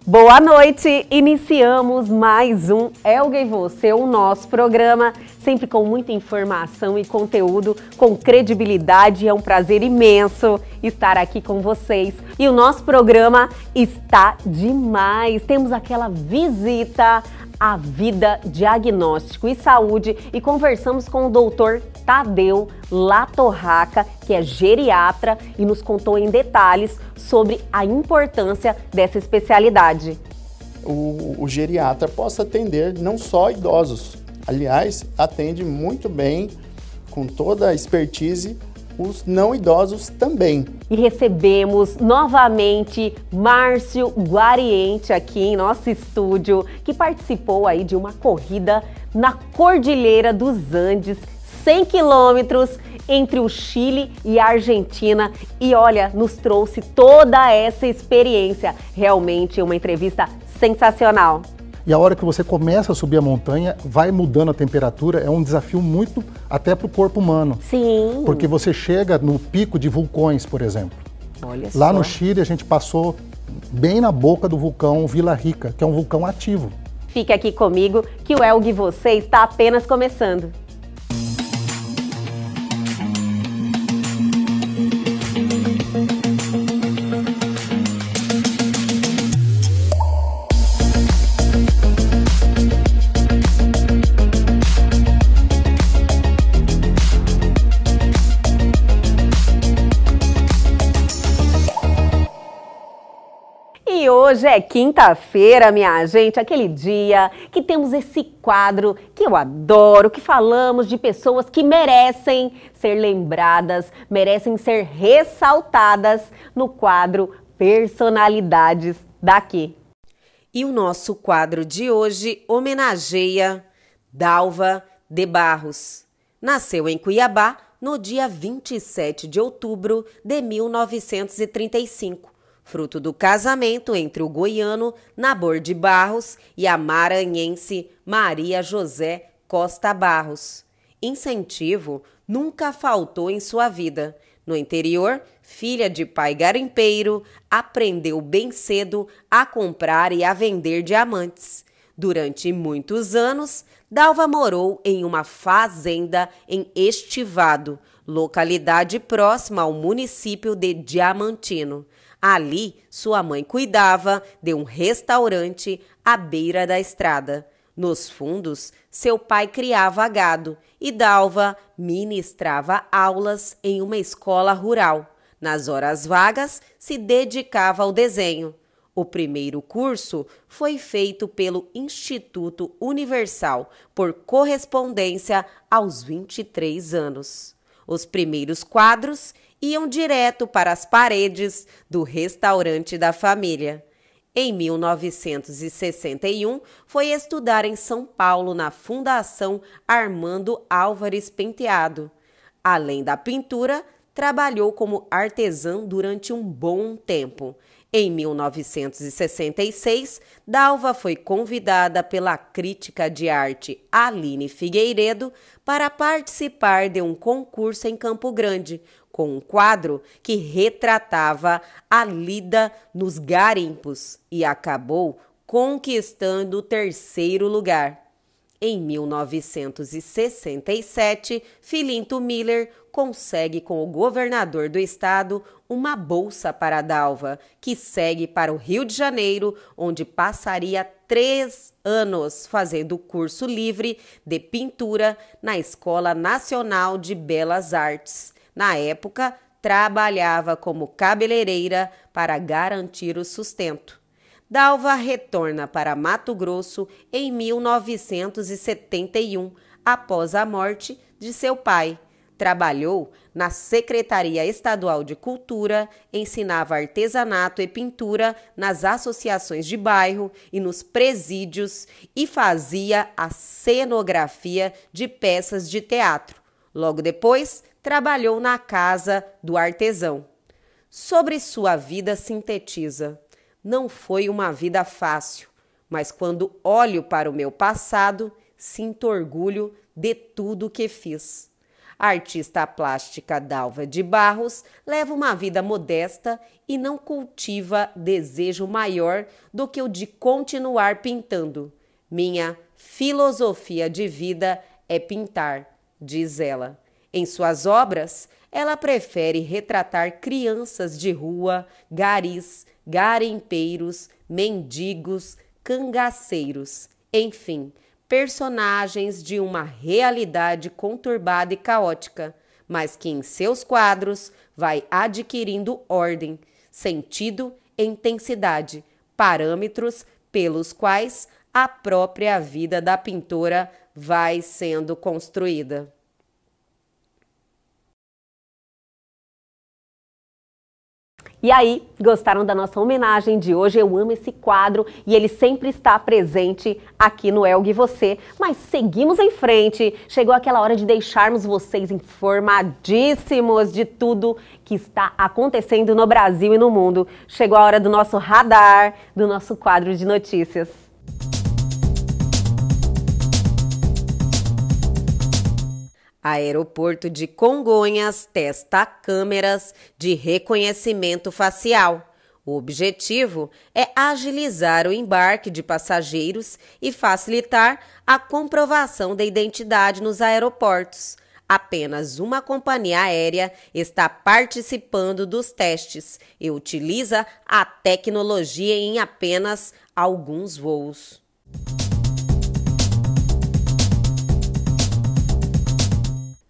Boa noite! Iniciamos mais um Elga e Você, o nosso programa, sempre com muita informação e conteúdo, com credibilidade. É um prazer imenso estar aqui com vocês. E o nosso programa está demais. Temos aquela visita à Vida Diagnóstico e Saúde e conversamos com o doutor Tadeu Latorraca, que é geriatra, e nos contou em detalhes sobre a importância dessa especialidade. O geriatra possa atender não só idosos, aliás, atende muito bem, com toda a expertise, os não idosos também. E recebemos novamente Márcio Guariente aqui em nosso estúdio, que participou aí de uma corrida na Cordilheira dos Andes, 100 quilômetros entre o Chile e a Argentina, e olha, nos trouxe toda essa experiência. Realmente uma entrevista sensacional. E a hora que você começa a subir a montanha, vai mudando a temperatura, é um desafio muito até para o corpo humano. Sim. Porque você chega no pico de vulcões, por exemplo. Olha Lá só. no Chile a gente passou bem na boca do vulcão Vila Rica, que é um vulcão ativo. Fique aqui comigo que o Elga e Você está apenas começando. E hoje é quinta-feira, minha gente, aquele dia que temos esse quadro que eu adoro, que falamos de pessoas que merecem ser lembradas, merecem ser ressaltadas no quadro Personalidades daqui. E o nosso quadro de hoje homenageia Dalva de Barros. Nasceu em Cuiabá no dia 27 de outubro de 1935. Fruto do casamento entre o goiano Nabor de Barros e a maranhense Maria José Costa Barros. Incentivo nunca faltou em sua vida. No interior, filha de pai garimpeiro, aprendeu bem cedo a comprar e a vender diamantes. Durante muitos anos, Dalva morou em uma fazenda em Estivado, localidade próxima ao município de Diamantino. Ali, sua mãe cuidava de um restaurante à beira da estrada. Nos fundos, seu pai criava gado e Dalva ministrava aulas em uma escola rural. Nas horas vagas, se dedicava ao desenho. O primeiro curso foi feito pelo Instituto Universal por correspondência aos 23 anos. Os primeiros quadros iam direto para as paredes do restaurante da família. Em 1961, foi estudar em São Paulo na Fundação Armando Álvares Penteado. Além da pintura, trabalhou como artesã durante um bom tempo. Em 1966, Dalva foi convidada pela crítica de arte Aline Figueiredo para participar de um concurso em Campo Grande, com um quadro que retratava a lida nos garimpos e acabou conquistando o terceiro lugar. Em 1967, Filinto Miller consegue com o governador do estado uma bolsa para Dalva, que segue para o Rio de Janeiro, onde passaria 3 anos fazendo curso livre de pintura na Escola Nacional de Belas Artes. Na época, trabalhava como cabeleireira para garantir o sustento. Dalva retorna para Mato Grosso em 1971, após a morte de seu pai. Trabalhou na Secretaria Estadual de Cultura, ensinava artesanato e pintura nas associações de bairro e nos presídios e fazia a cenografia de peças de teatro. Logo depois, trabalhou na Casa do Artesão. Sobre sua vida sintetiza: não foi uma vida fácil, mas quando olho para o meu passado, sinto orgulho de tudo que fiz. A artista plástica Dalva de Barros leva uma vida modesta e não cultiva desejo maior do que o de continuar pintando. Minha filosofia de vida é pintar, diz ela. Em suas obras, ela prefere retratar crianças de rua, garis, garimpeiros, mendigos, cangaceiros, enfim, personagens de uma realidade conturbada e caótica, mas que em seus quadros vai adquirindo ordem, sentido e intensidade, parâmetros pelos quais a própria vida da pintora vai sendo construída. E aí, gostaram da nossa homenagem de hoje? Eu amo esse quadro e ele sempre está presente aqui no Elgue Você. Mas seguimos em frente. Chegou aquela hora de deixarmos vocês informadíssimos de tudo que está acontecendo no Brasil e no mundo. Chegou a hora do nosso radar, do nosso quadro de notícias. Aeroporto de Congonhas testa câmeras de reconhecimento facial. O objetivo é agilizar o embarque de passageiros e facilitar a comprovação da identidade nos aeroportos. Apenas uma companhia aérea está participando dos testes e utiliza a tecnologia em apenas alguns voos.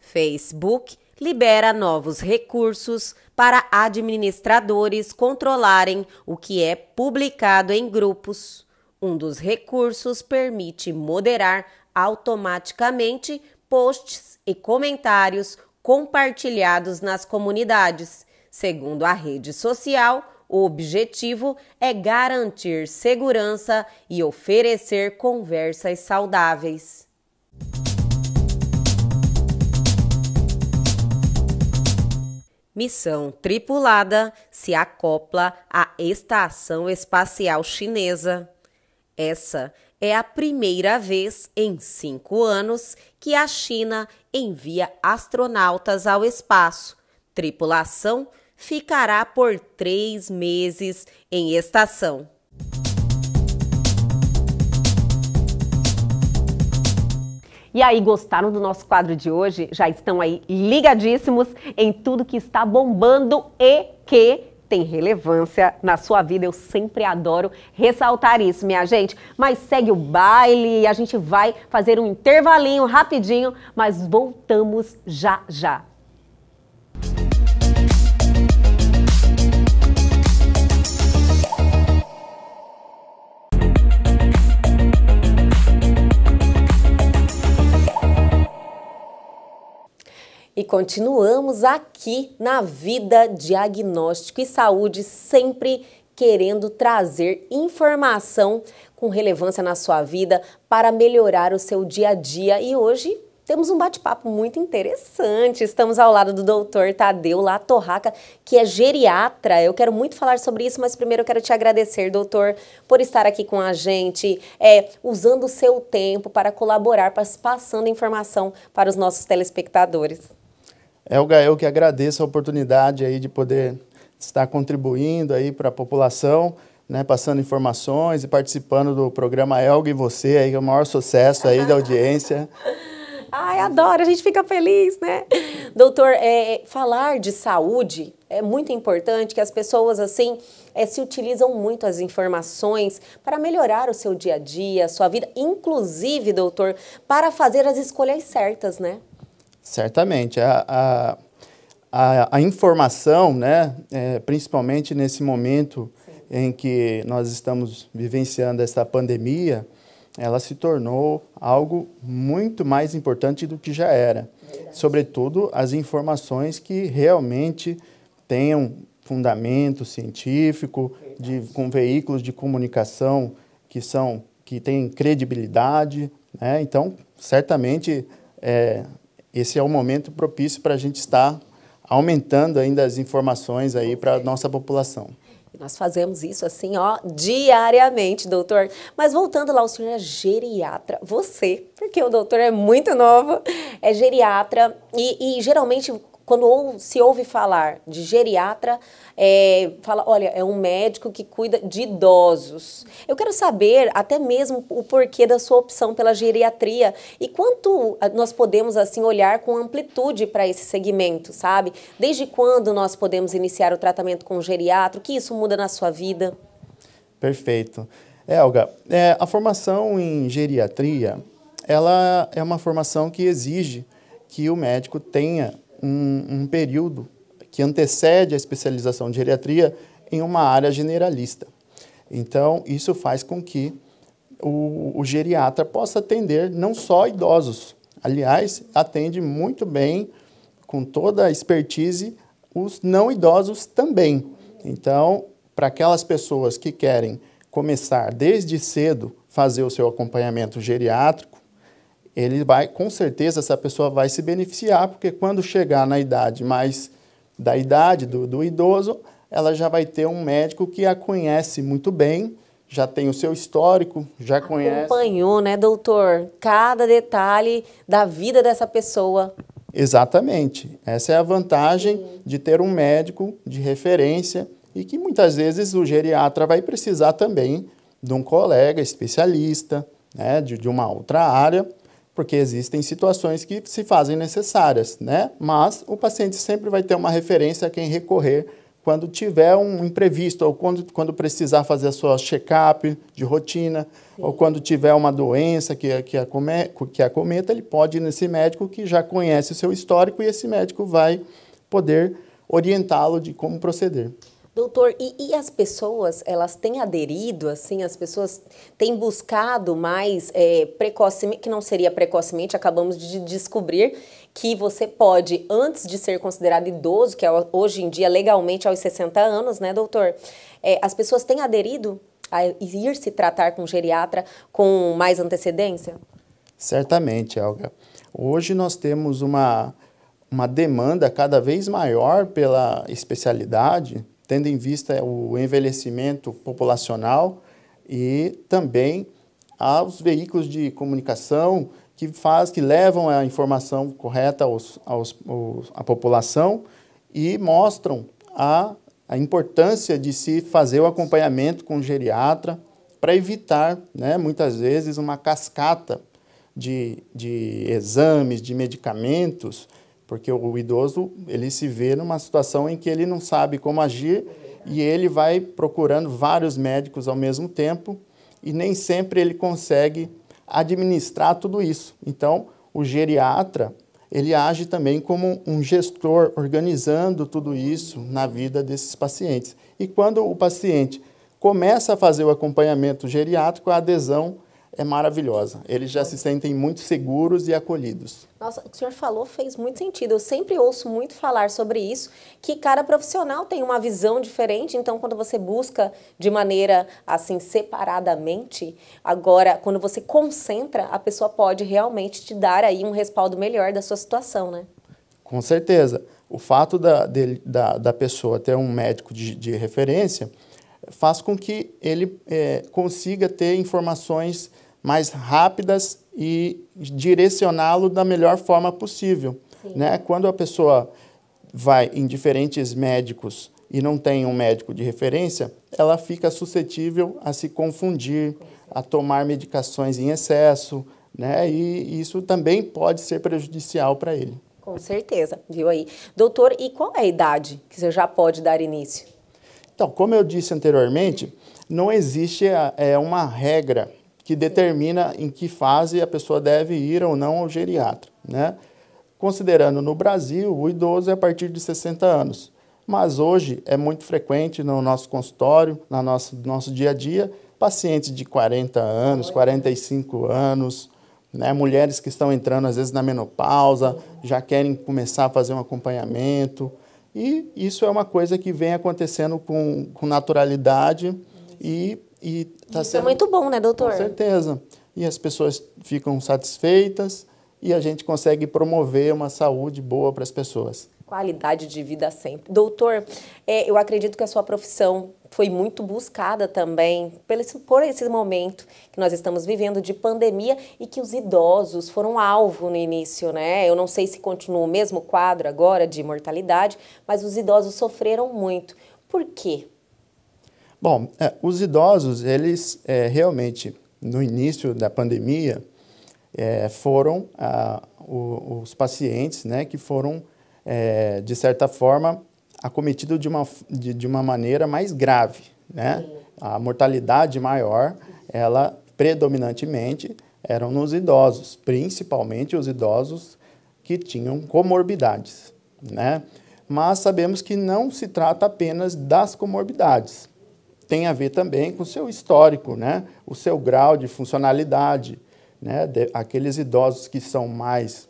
Facebook libera novos recursos para administradores controlarem o que é publicado em grupos. Um dos recursos permite moderar automaticamente posts e comentários compartilhados nas comunidades. Segundo a rede social, o objetivo é garantir segurança e oferecer conversas saudáveis. Missão tripulada se acopla à Estação Espacial Chinesa. Essa é a primeira vez em 5 anos que a China envia astronautas ao espaço. Tripulação ficará por 3 meses em estação. E aí, gostaram do nosso quadro de hoje? Já estão aí ligadíssimos em tudo que está bombando e que tem relevância na sua vida. Eu sempre adoro ressaltar isso, minha gente. Mas segue o baile e a gente vai fazer um intervalinho rapidinho, mas voltamos já já. E continuamos aqui na Vida Diagnóstico e Saúde, sempre querendo trazer informação com relevância na sua vida para melhorar o seu dia a dia. E hoje temos um bate-papo muito interessante. Estamos ao lado do Dr. Tadeu Latorraca, que é geriatra. Eu quero muito falar sobre isso, mas primeiro eu quero te agradecer, doutor, por estar aqui com a gente, usando o seu tempo para colaborar, passando informação para os nossos telespectadores. Elga, eu que agradeço a oportunidade aí de poder estar contribuindo aí para a população, né, passando informações e participando do programa Elga e Você, aí, que é o maior sucesso aí da audiência. Ai, adoro, a gente fica feliz, né? Doutor, falar de saúde é muito importante, que as pessoas, assim, se utilizam muito as informações para melhorar o seu dia a dia, a sua vida, inclusive, doutor, para fazer as escolhas certas, né? Certamente. A informação, né, principalmente nesse momento em que nós estamos vivenciando essa pandemia, ela se tornou algo muito mais importante do que já era. Verdade. Sobretudo as informações que realmente tenham fundamento científico, com veículos de comunicação que têm credibilidade, né? Então, certamente, esse é o momento propício para a gente estar aumentando ainda as informações aí para a nossa população. Nós fazemos isso assim, ó, diariamente, doutor. Mas voltando lá, o senhor é geriatra. Você, porque o doutor é muito novo, é geriatra e geralmente quando se ouve falar de geriatra, fala, olha, é um médico que cuida de idosos. Eu quero saber até mesmo o porquê da sua opção pela geriatria e quanto nós podemos, assim, olhar com amplitude para esse segmento, sabe? Desde quando nós podemos iniciar o tratamento com o geriatra? O que isso muda na sua vida? Perfeito. Olga, a formação em geriatria, ela é uma formação que exige que o médico tenha um período que antecede a especialização de geriatria em uma área generalista. Então, isso faz com que o geriatra possa atender não só idosos, aliás, atende muito bem, com toda a expertise, os não idosos também. Então, para aquelas pessoas que querem começar desde cedo fazer o seu acompanhamento geriátrico, ele vai, com certeza, essa pessoa vai se beneficiar, porque quando chegar na idade mais da idade do idoso, ela já vai ter um médico que a conhece muito bem, já tem o seu histórico, já conhece. Acompanhou, né, doutor? Cada detalhe da vida dessa pessoa. Exatamente. Essa é a vantagem de ter um médico de referência e que muitas vezes o geriatra vai precisar também de um colega especialista, né, de uma outra área, porque existem situações que se fazem necessárias, né? Mas o paciente sempre vai ter uma referência a quem recorrer quando tiver um imprevisto, ou quando precisar fazer a sua check-up de rotina, ou quando tiver uma doença que acometa, ele pode ir nesse médico que já conhece o seu histórico e esse médico vai poder orientá-lo de como proceder. Doutor, e as pessoas, elas têm aderido, assim, as pessoas têm buscado mais precocemente, que não seria precocemente, acabamos de descobrir que você pode, antes de ser considerado idoso, que é hoje em dia legalmente aos 60 anos, né, doutor? As pessoas têm aderido a ir se tratar com geriatra com mais antecedência? Certamente, Elga. Hoje nós temos uma demanda cada vez maior pela especialidade, tendo em vista o envelhecimento populacional e também aos veículos de comunicação que levam a informação correta à população e mostram a importância de se fazer o acompanhamento com o geriatra para evitar, né, muitas vezes, uma cascata de exames, de medicamentos, porque o idoso ele se vê numa situação em que ele não sabe como agir e ele vai procurando vários médicos ao mesmo tempo e nem sempre ele consegue administrar tudo isso. Então, o geriatra, ele age também como um gestor, organizando tudo isso na vida desses pacientes. E quando o paciente começa a fazer o acompanhamento geriátrico, a adesão é maravilhosa. Eles já se sentem muito seguros e acolhidos. Nossa, o que o senhor falou fez muito sentido. Eu sempre ouço muito falar sobre isso, que cada profissional tem uma visão diferente. Então, quando você busca de maneira, assim, separadamente, agora, quando você concentra, a pessoa pode realmente te dar aí um respaldo melhor da sua situação, né? Com certeza. O fato da pessoa ter um médico de referência faz com que ele consiga ter informações mais rápidas e direcioná-lo da melhor forma possível, né? Quando a pessoa vai em diferentes médicos e não tem um médico de referência, ela fica suscetível a se confundir, a tomar medicações em excesso, né? E isso também pode ser prejudicial para ele. Com certeza, viu aí. Doutor, e qual é a idade que você já pode dar início? Então, como eu disse anteriormente, não existe uma regra que determina em que fase a pessoa deve ir ou não ao geriatra, né? Considerando no Brasil, o idoso é a partir de 60 anos. Mas hoje é muito frequente no nosso consultório, no nosso dia a dia, pacientes de 40 anos, 45 anos, né? Mulheres que estão entrando às vezes na menopausa, já querem começar a fazer um acompanhamento. E isso é uma coisa que vem acontecendo com naturalidade e tá sendo... é muito bom, né, doutor? Com certeza. E as pessoas ficam satisfeitas e a gente consegue promover uma saúde boa para as pessoas. Qualidade de vida sempre. Doutor, eu acredito que a sua profissão foi muito buscada também por esse momento que nós estamos vivendo de pandemia e que os idosos foram alvo no início, né? Eu não sei se continua o mesmo quadro agora de mortalidade, mas os idosos sofreram muito. Por quê? Bom, os idosos, eles realmente, no início da pandemia, foram os pacientes, né, que foram, de certa forma, acometidos de uma maneira mais grave, né? A mortalidade maior, ela predominantemente eram nos idosos, principalmente os idosos que tinham comorbidades, né? Mas sabemos que não se trata apenas das comorbidades. Tem a ver também com o seu histórico, né? O seu grau de funcionalidade, né? Aqueles idosos que são mais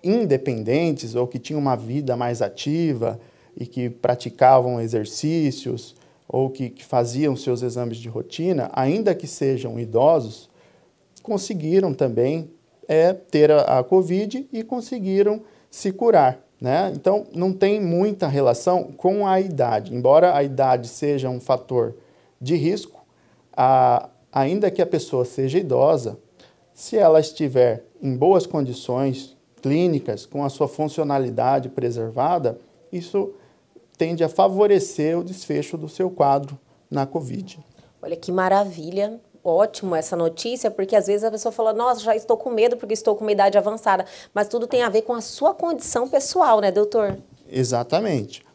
independentes ou que tinham uma vida mais ativa e que praticavam exercícios ou que faziam seus exames de rotina, ainda que sejam idosos, conseguiram também ter a Covid e conseguiram se curar, né? Então, não tem muita relação com a idade. Embora a idade seja um fator de risco, ainda que a pessoa seja idosa, se ela estiver em boas condições clínicas, com a sua funcionalidade preservada, isso tende a favorecer o desfecho do seu quadro na Covid. Olha que maravilha, ótimo essa notícia, porque às vezes a pessoa fala, nossa, já estou com medo porque estou com uma idade avançada, mas tudo tem a ver com a sua condição pessoal, né, doutor? Exatamente.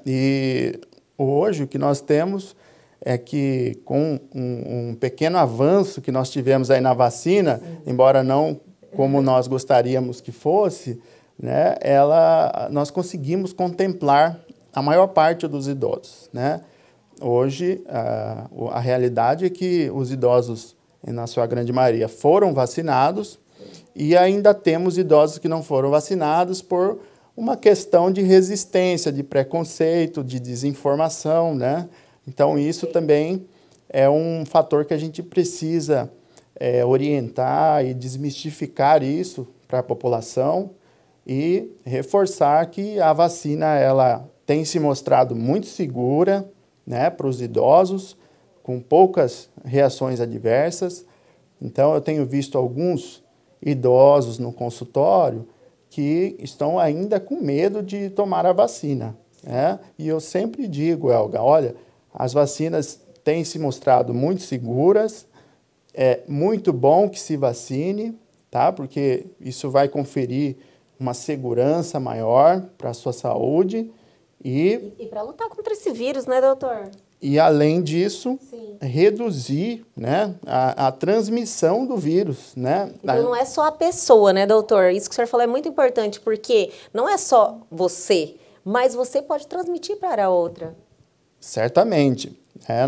E hoje o que nós temos é que com um pequeno avanço que nós tivemos aí na vacina, embora não como nós gostaríamos que fosse, né, nós conseguimos contemplar a maior parte dos idosos, né? Hoje, a realidade é que os idosos, na sua grande maioria, foram vacinados e ainda temos idosos que não foram vacinados por uma questão de resistência, de preconceito, de desinformação, né? Então, isso também é um fator que a gente precisa orientar e desmistificar isso para a população e reforçar que a vacina ela tem se mostrado muito segura, né, para os idosos, com poucas reações adversas. Então, eu tenho visto alguns idosos no consultório que estão ainda com medo de tomar a vacina, né? E eu sempre digo, Elga, olha, as vacinas têm se mostrado muito seguras, é muito bom que se vacine, tá? Porque isso vai conferir uma segurança maior para a sua saúde e para lutar contra esse vírus, né, doutor? E, além disso, Sim. reduzir, né, a transmissão do vírus, né? Então, não é só a pessoa, né, doutor? Isso que o senhor falou é muito importante, porque não é só você, mas você pode transmitir para a outra. Certamente.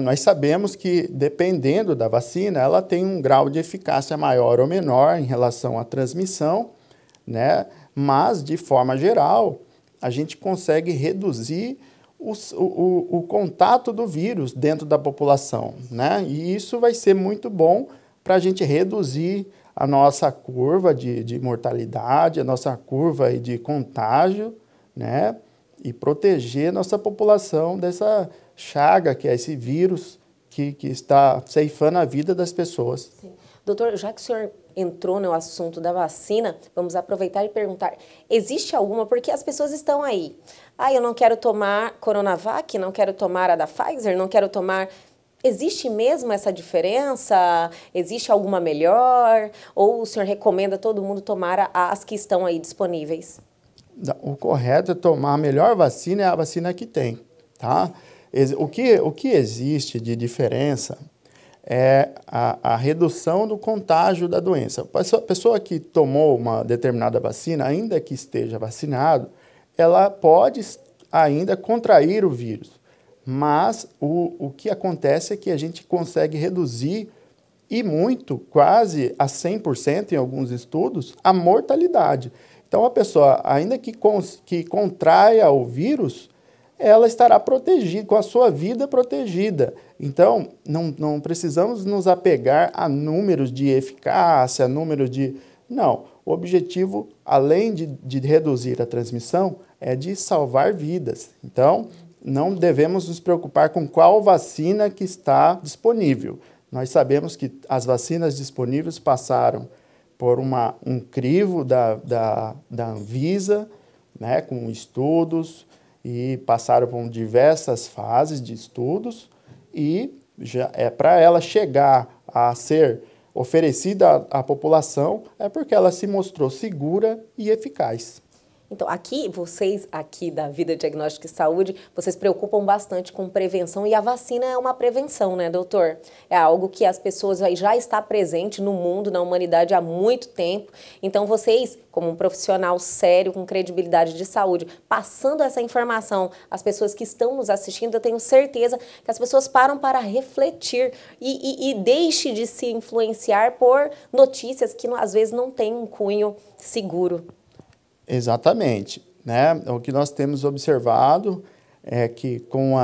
Nós sabemos que, dependendo da vacina, ela tem um grau de eficácia maior ou menor em relação à transmissão, né? Mas, de forma geral, a gente consegue reduzir o contato do vírus dentro da população, né? E isso vai ser muito bom para a gente reduzir a nossa curva de mortalidade, a nossa curva de contágio, né? E proteger nossa população dessa chaga que é esse vírus que está ceifando a vida das pessoas. Sim. Doutor, já que o senhor entrou no assunto da vacina, vamos aproveitar e perguntar, existe alguma, porque as pessoas estão aí, eu não quero tomar Coronavac, não quero tomar a da Pfizer, não quero tomar... Existe mesmo essa diferença? Existe alguma melhor? Ou o senhor recomenda todo mundo tomar as que estão aí disponíveis? O correto é tomar a melhor vacina, é a vacina que tem, tá? O que existe de diferença é a redução do contágio da doença. A pessoa que tomou uma determinada vacina, ainda que esteja vacinado, ela pode ainda contrair o vírus. Mas o que acontece é que a gente consegue reduzir, e muito, quase a 100% em alguns estudos, a mortalidade. Então, a pessoa, ainda que contraia o vírus, ela estará protegida, com a sua vida protegida. Então, não precisamos nos apegar a números de eficácia, números de... Não, o objetivo, além de reduzir a transmissão, é de salvar vidas. Então, não devemos nos preocupar com qual vacina que está disponível. Nós sabemos que as vacinas disponíveis passaram por um crivo da Anvisa, né, com estudos, e passaram por diversas fases de estudos, e para ela chegar a ser oferecida à população, é porque ela se mostrou segura e eficaz. Então, vocês aqui da Vida Diagnóstica e Saúde, vocês preocupam bastante com prevenção e a vacina é uma prevenção, né, doutor? É algo que as pessoas já está presente no mundo, na humanidade há muito tempo. Então, vocês, como um profissional sério, com credibilidade de saúde, passando essa informação às pessoas que estão nos assistindo, eu tenho certeza que as pessoas param para refletir e deixe de se influenciar por notícias que às vezes não têm um cunho seguro. Exatamente, né? O que nós temos observado é que com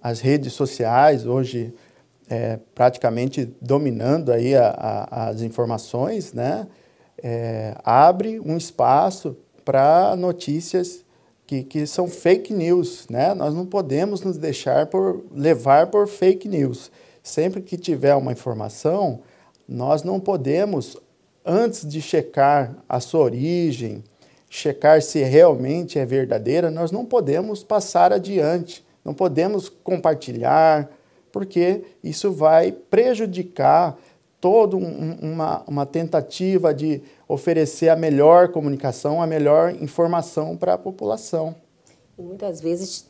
as redes sociais, hoje praticamente dominando aí as informações, né? Abre um espaço para notícias que são fake news, né? Nós não podemos nos deixar levar por fake news. Sempre que tiver uma informação, nós não podemos, antes de checar a sua origem, checar se realmente é verdadeira, nós não podemos passar adiante, não podemos compartilhar, porque isso vai prejudicar toda uma tentativa de oferecer a melhor comunicação, a melhor informação para a população. E muitas vezes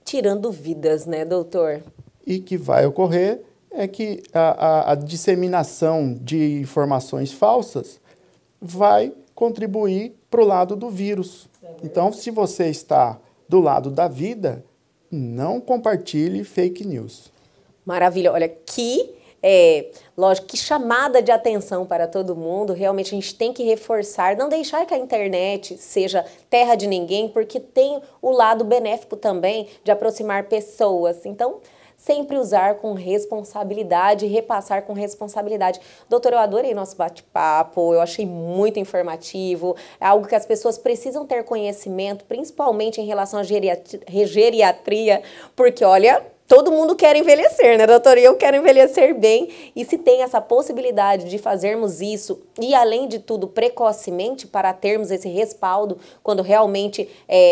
tirando vidas, né, doutor? E que vai ocorrer é que a disseminação de informações falsas vai contribuir para o lado do vírus. Então, se você está do lado da vida, não compartilhe fake news. Maravilha. Olha, lógico, que chamada de atenção para todo mundo. Realmente a gente tem que reforçar, não deixar que a internet seja terra de ninguém, porque tem o lado benéfico também de aproximar pessoas. Então, sempre usar com responsabilidade e repassar com responsabilidade. Doutor, eu adorei nosso bate-papo, eu achei muito informativo, é algo que as pessoas precisam ter conhecimento, principalmente em relação à geriatria, porque, olha, todo mundo quer envelhecer, né, doutor? E eu quero envelhecer bem, e se tem essa possibilidade de fazermos isso, e além de tudo, precocemente, para termos esse respaldo, quando realmente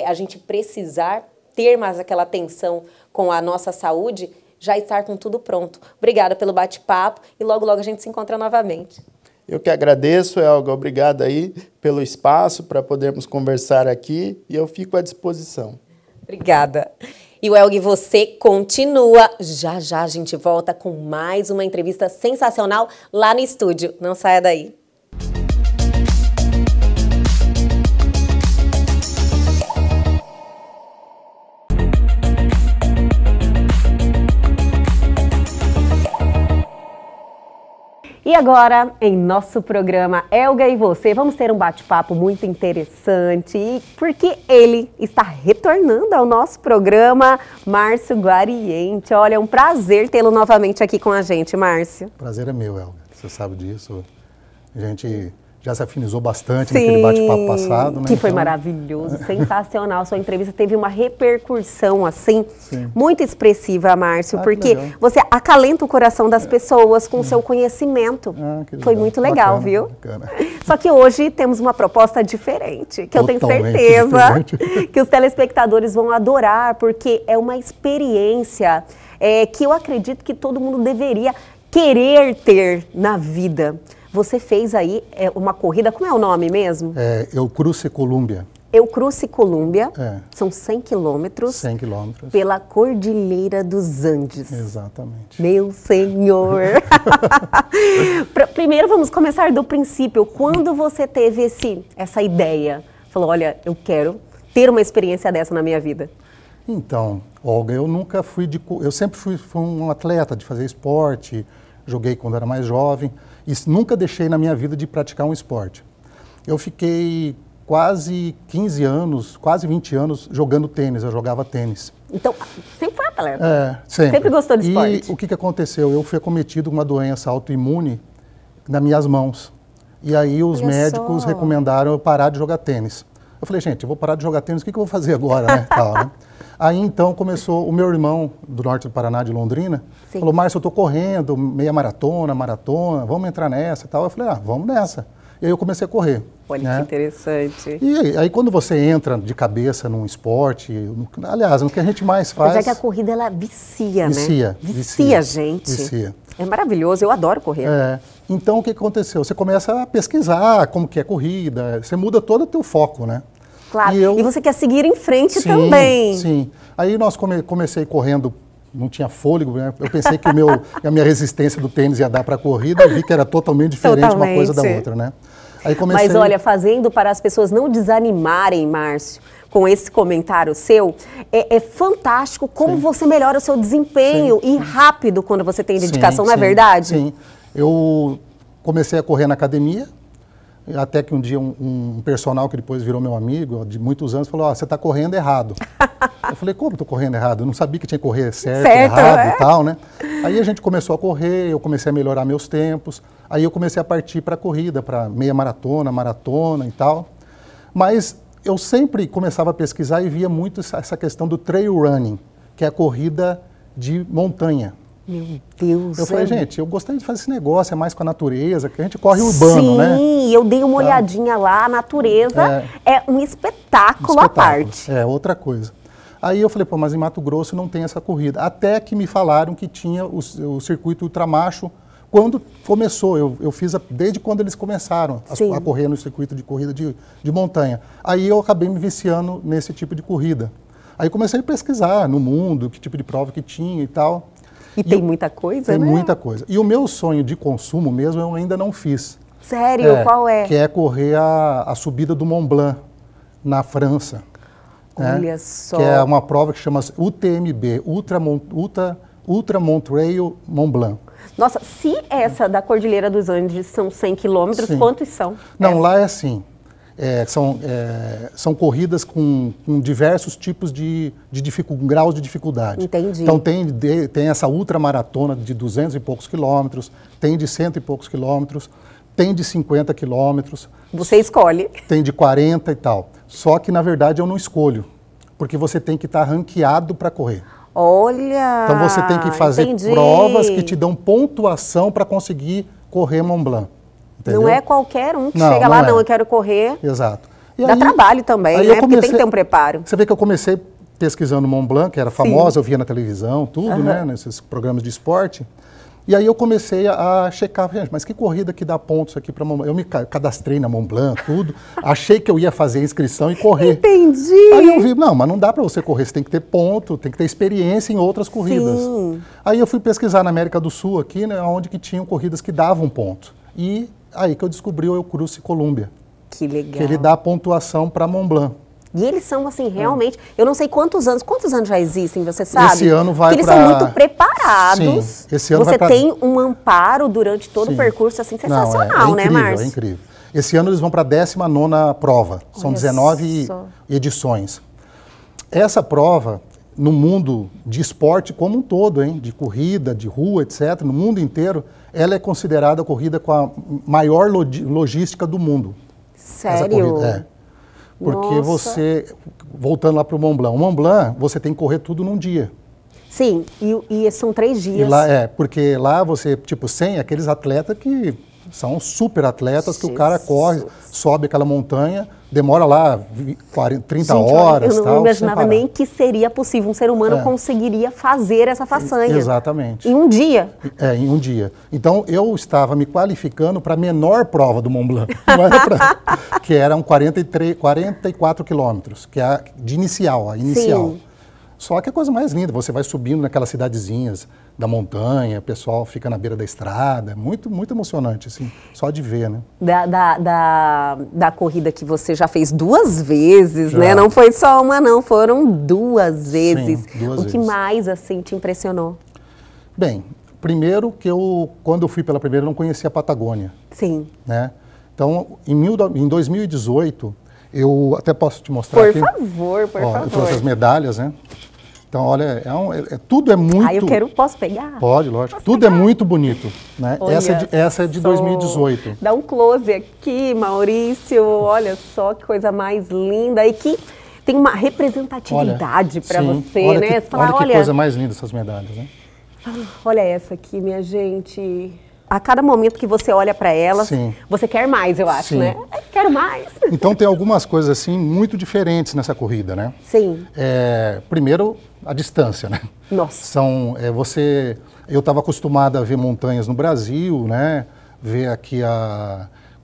a gente precisar ter mais aquela atenção com a nossa saúde, já estar com tudo pronto. Obrigada pelo bate-papo e logo, logo a gente se encontra novamente. Eu que agradeço, Elga. Obrigado aí pelo espaço para podermos conversar aqui e eu fico à disposição. Obrigada. E o Elga, você continua. Já já a gente volta com mais uma entrevista sensacional lá no estúdio. Não saia daí. E agora, em nosso programa Elga e Você, vamos ter um bate-papo muito interessante, porque ele está retornando ao nosso programa, Márcio Guariente. Olha, é um prazer tê-lo novamente aqui com a gente, Márcio. Prazer é meu, Elga. Você sabe disso. A gente já se afinizou bastante naquele bate-papo passado, né? Que foi maravilhoso, sensacional. Sua entrevista teve uma repercussão, assim, muito expressiva, Márcio, porque você acalenta o coração das pessoas com o seu conhecimento. Foi muito legal, bacana, viu? Bacana. Só que hoje temos uma proposta diferente, que eu tenho certeza que os telespectadores vão adorar, porque é uma experiência que eu acredito que todo mundo deveria querer ter na vida. Você fez aí uma corrida, como é o nome mesmo? Eucruce Colômbia. Eucruce Colômbia, são 100 quilômetros. 100 quilômetros. Pela Cordilheira dos Andes. Exatamente. Meu senhor! Primeiro vamos começar do princípio. Quando você teve essa ideia? Falou, olha, eu quero ter uma experiência dessa na minha vida. Então, Olga, eu sempre fui um atleta de fazer esporte, joguei quando era mais jovem. E nunca deixei na minha vida de praticar um esporte. Eu fiquei quase 15 anos, quase 20 anos jogando tênis, eu jogava tênis. Então, sempre foi atleta? Sempre. Sempre gostou de esporte? E o que aconteceu? Eu fui acometido com uma doença autoimune nas minhas mãos. E aí os médicos recomendaram eu parar de jogar tênis. Eu falei, gente, eu vou parar de jogar tênis, o que eu vou fazer agora, né? Aí então começou o meu irmão do norte do Paraná, de Londrina, Sim. falou, Márcio, eu tô correndo, meia maratona, vamos entrar nessa e tal. Eu falei, vamos nessa. E aí eu comecei a correr. Olha né? que interessante. E aí quando você entra de cabeça num esporte, aliás, no que a gente mais faz... Mas é que a corrida, ela vicia, né? Vicia, gente. Vicia. É maravilhoso, eu adoro correr. Então o que aconteceu? Você começa a pesquisar como que é corrida, você muda todo o teu foco, né? Claro, e você quer seguir em frente também. Sim, aí comecei correndo, não tinha fôlego, né? Eu pensei que a minha resistência do tênis ia dar para a corrida, eu vi que era totalmente diferente uma coisa da outra, né? Aí comecei... Mas olha, fazendo para as pessoas não desanimarem, Márcio, com esse comentário seu, é fantástico como você melhora o seu desempenho e rápido quando você tem dedicação, não é verdade? Sim, eu comecei a correr na academia, até que um dia um personal que depois virou meu amigo, de muitos anos, falou, você está correndo errado. Eu falei, como estou correndo errado? Eu não sabia que tinha que correr certo errado e tal, né? Aí a gente começou a correr, eu comecei a melhorar meus tempos, aí eu comecei a partir para a corrida, para meia maratona, maratona e tal. Mas eu sempre começava a pesquisar e via muito essa questão do trail running, que é a corrida de montanha. Meu Deus. Eu falei, gente, eu gostaria de fazer esse negócio, é mais com a natureza, que a gente corre urbano, né? Sim, eu dei uma olhadinha lá, a natureza é um espetáculo à parte. É, outra coisa. Aí eu falei, pô, mas em Mato Grosso não tem essa corrida. Até que me falaram que tinha o circuito Ultramacho quando começou. Eu fiz desde quando eles começaram a correr no circuito de corrida de montanha. Aí eu acabei me viciando nesse tipo de corrida. Aí comecei a pesquisar no mundo, que tipo de prova que tinha e tal. E tem muita coisa, né? Tem muita coisa. E o meu sonho de consumo mesmo eu ainda não fiz. Sério? Qual é? Que é correr a subida do Mont Blanc, na França. Olha só. Que é uma prova que chama UTMB, Ultra Montrail Mont Blanc. Nossa, se essa da Cordilheira dos Andes são 100 quilômetros, quantos são? Não, lá é assim. São corridas com diversos tipos de graus de dificuldade. Entendi. Então tem essa ultramaratona de 200 e poucos quilômetros, tem de 100 e poucos quilômetros, tem de 50 quilômetros. Você escolhe. Tem de 40 e tal. Só que, na verdade, eu não escolho, porque você tem que estar ranqueado para correr. Olha! Então você tem que fazer provas que te dão pontuação para conseguir correr Mont Blanc. Entendeu? Não é qualquer um que chega lá, eu quero correr. Exato. E dá trabalho também, né? Porque tem que ter um preparo. Você vê que eu comecei pesquisando Mont Blanc, que era famosa, eu via na televisão, tudo, né? Nesses programas de esporte. E aí eu comecei a checar, gente, mas que corrida que dá pontos aqui para Mont Blanc? Eu me cadastrei na Mont Blanc, tudo. Achei que eu ia fazer a inscrição e correr. Entendi. Aí eu vi, não, mas não dá para você correr, você tem que ter ponto, tem que ter experiência em outras corridas. Sim. Aí eu fui pesquisar na América do Sul aqui, né, onde que tinham corridas que davam ponto. E aí que eu descobri o Eucruce Columbia. Que legal. Que ele dá pontuação para Mont Blanc. E eles são, assim, realmente... Eu não sei quantos anos já existem, você sabe? Esse ano vai Porque eles são muito preparados. Sim, esse ano você tem um amparo durante todo o percurso, assim, sensacional, né, Márcio? É incrível. Esse ano eles vão para a 19ª prova. São 19 edições. Essa prova, no mundo de esporte como um todo, hein, de corrida, de rua, etc., no mundo inteiro, ela é considerada a corrida com a maior logística do mundo. Sério? Porque você, voltando lá para o Mont Blanc, o Mont Blanc você tem que correr tudo num dia. Sim, e são 3 dias. E lá, porque lá você, tipo, 100, aqueles atletas que são super atletas, que o cara corre, sobe aquela montanha, demora lá 30 horas. Eu não imaginava nem que seria possível, um ser humano conseguiria fazer essa façanha. Exatamente. Em um dia. Em um dia. Então, eu estava me qualificando para a menor prova do Mont Blanc, não era que eram 44 quilômetros, que é a inicial. Sim. Só que é a coisa mais linda, você vai subindo naquelas cidadezinhas da montanha, o pessoal fica na beira da estrada, muito, muito emocionante, assim, só de ver, né? Da corrida que você já fez 2 vezes, né? Não foi só uma, não, foram 2 vezes. Sim, 2 vezes. O que mais, assim, te impressionou? Bem, primeiro que quando eu fui pela primeira, eu não conhecia a Patagônia. Sim. Né? Então, em 2018, eu até posso te mostrar aqui. Por favor. Eu trouxe as medalhas, né? Então, olha, tudo é muito... Posso pegar? Pode, lógico. Tudo é muito bonito, né? Olha essa é de 2018. Dá um close aqui, Maurício. Olha só que coisa mais linda. E que tem uma representatividade para você, olha né? Que, Você fala, olha que coisa mais linda essas medalhas, né? Olha essa aqui, minha gente. A cada momento que você olha para elas, Sim. você quer mais, eu acho, Sim. né? Quero mais. Então tem algumas coisas assim muito diferentes nessa corrida, né? Sim. Primeiro, a distância, né? Nossa. Eu estava acostumado a ver montanhas no Brasil, né? Ver aqui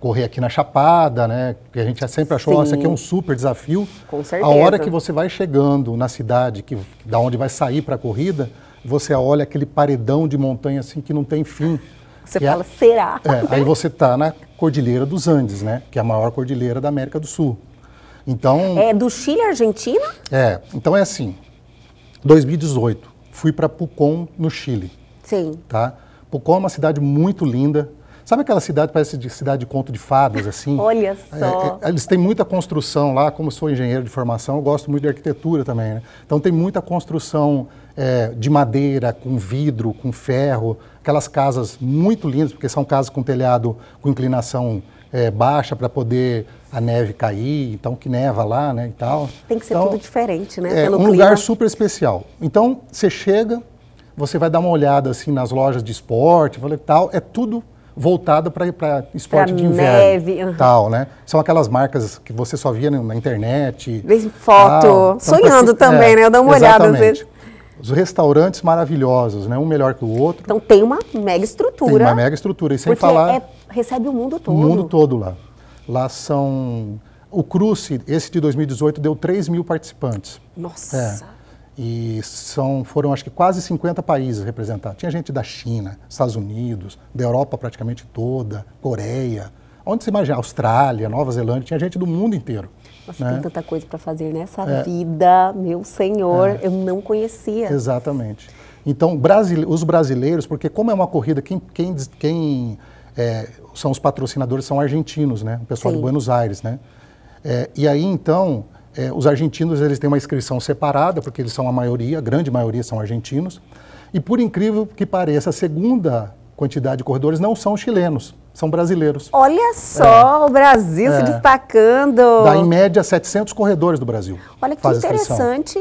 correr aqui na Chapada, né? Que a gente sempre achou, isso aqui é um super desafio. Com certeza. A hora que você vai chegando na cidade, da onde vai sair para a corrida, você olha aquele paredão de montanha assim que não tem fim. Você fala, será? Aí você está na Cordilheira dos Andes, né? Que é a maior cordilheira da América do Sul. Então, É do Chile à Argentina? Então é assim, 2018, fui para Pucón, no Chile. Sim. Tá? Pucón é uma cidade muito linda. Sabe aquela cidade, parece de cidade de conto de fadas, assim? Olha só. Eles têm muita construção lá, como sou engenheiro de formação, eu gosto muito de arquitetura também, né? Então tem muita construção de madeira, com vidro, com ferro, aquelas casas muito lindas, porque são casas com telhado com inclinação baixa para poder a neve cair, então que neva lá, né, e tal. Tem que ser então, tudo diferente, né? É Pelo um clima. lugar super especial. Então você chega, você vai dar uma olhada assim nas lojas de esporte, tal, é tudo voltado para esporte de inverno, neve, tal, né? São aquelas marcas que você só via na internet. Vê foto, tal. sonhando também, né? Eu dou uma olhada às vezes. Os restaurantes maravilhosos, né? Um melhor que o outro. Então tem uma mega estrutura. Tem uma mega estrutura, e sem porque falar... recebe o mundo todo. O mundo todo lá. Lá são... O Cruce, esse de 2018, deu 3 mil participantes. Nossa! E foram acho que quase 50 países representados. Tinha gente da China, Estados Unidos, da Europa praticamente toda, Coreia, onde você imagina, Austrália, Nova Zelândia, tinha gente do mundo inteiro. Nossa, né? tem tanta coisa para fazer nessa vida, meu senhor, eu não conhecia. Exatamente. Então, os brasileiros, porque como é uma corrida, quem são os patrocinadores são argentinos, né? O pessoal Sim. de Buenos Aires, né? E aí, então, os argentinos, eles têm uma inscrição separada, porque eles são a grande maioria são argentinos. E por incrível que pareça, a segunda quantidade de corredores não são chilenos, são brasileiros. Olha só, o Brasil se destacando. Dá em média 700 corredores do Brasil. Olha que interessante.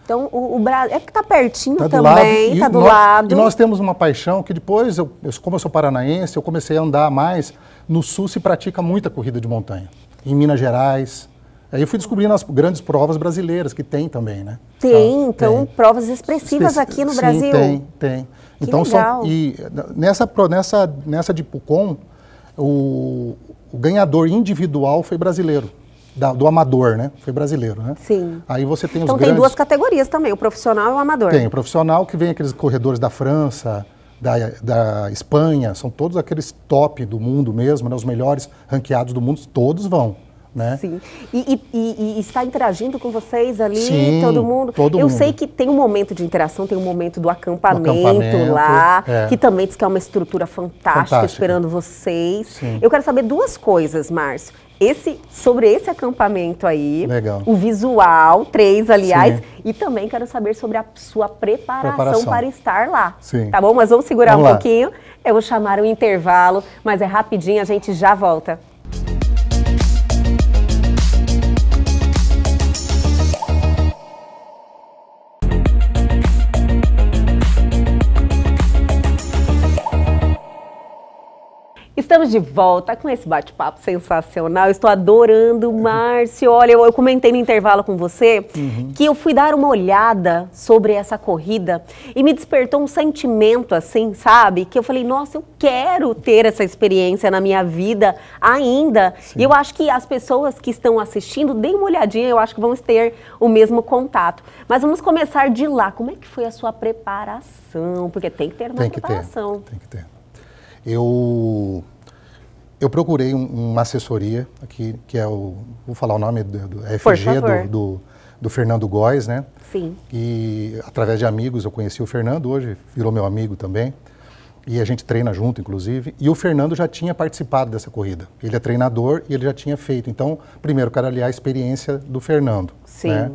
Então, o Brasil é que está pertinho tá também, está do lado. E nós temos uma paixão que depois, como eu sou paranaense, eu comecei a andar mais. No sul se pratica muita corrida de montanha. Em Minas Gerais. Aí eu fui descobrindo as grandes provas brasileiras, que tem também, né? Tem, então, provas expressivas aqui no Brasil. Tem. Que então, legal. E nessa de Pucón, o ganhador individual foi brasileiro. Do amador, né? Foi brasileiro, né? Sim. Aí você tem então os tem duas categorias também, o profissional e o amador. Tem o profissional, que vem aqueles corredores da França, da Espanha, são todos aqueles top do mundo mesmo, né? Os melhores ranqueados do mundo, todos vão. Né? Sim. E está interagindo com vocês ali, Sim, todo mundo? Eu sei que tem um momento de interação, tem um momento do acampamento lá, que também diz que é uma estrutura fantástica. Esperando vocês. Sim. Eu quero saber duas coisas, Márcio. Sobre esse acampamento aí, legal. O visual, 3, aliás, Sim. E também quero saber sobre a sua preparação para estar lá. Sim. Tá bom? Mas vamos segurar um pouquinho. Eu vou chamar um intervalo, mas é rapidinho, a gente já volta. Estamos de volta com esse bate-papo sensacional. Eu estou adorando, Márcio. Olha, eu comentei no intervalo com você que eu fui dar uma olhada sobre essa corrida e me despertou um sentimento assim, sabe? Que eu falei, nossa, eu quero ter essa experiência na minha vida ainda. Sim. E eu acho que as pessoas que estão assistindo, deem uma olhadinha, eu acho que vamos ter o mesmo contato. Mas vamos começar de lá. Como é que foi a sua preparação? Porque tem que ter uma preparação. Tem que ter. Eu procurei uma assessoria aqui, que é vou falar o nome do FG do Fernando Góes, né? Sim. E através de amigos eu conheci o Fernando, hoje virou meu amigo também. E a gente treina junto, inclusive. E o Fernando já tinha participado dessa corrida. Ele é treinador e ele já tinha feito. Então, primeiro, eu quero aliar a experiência do Fernando. Sim. Né?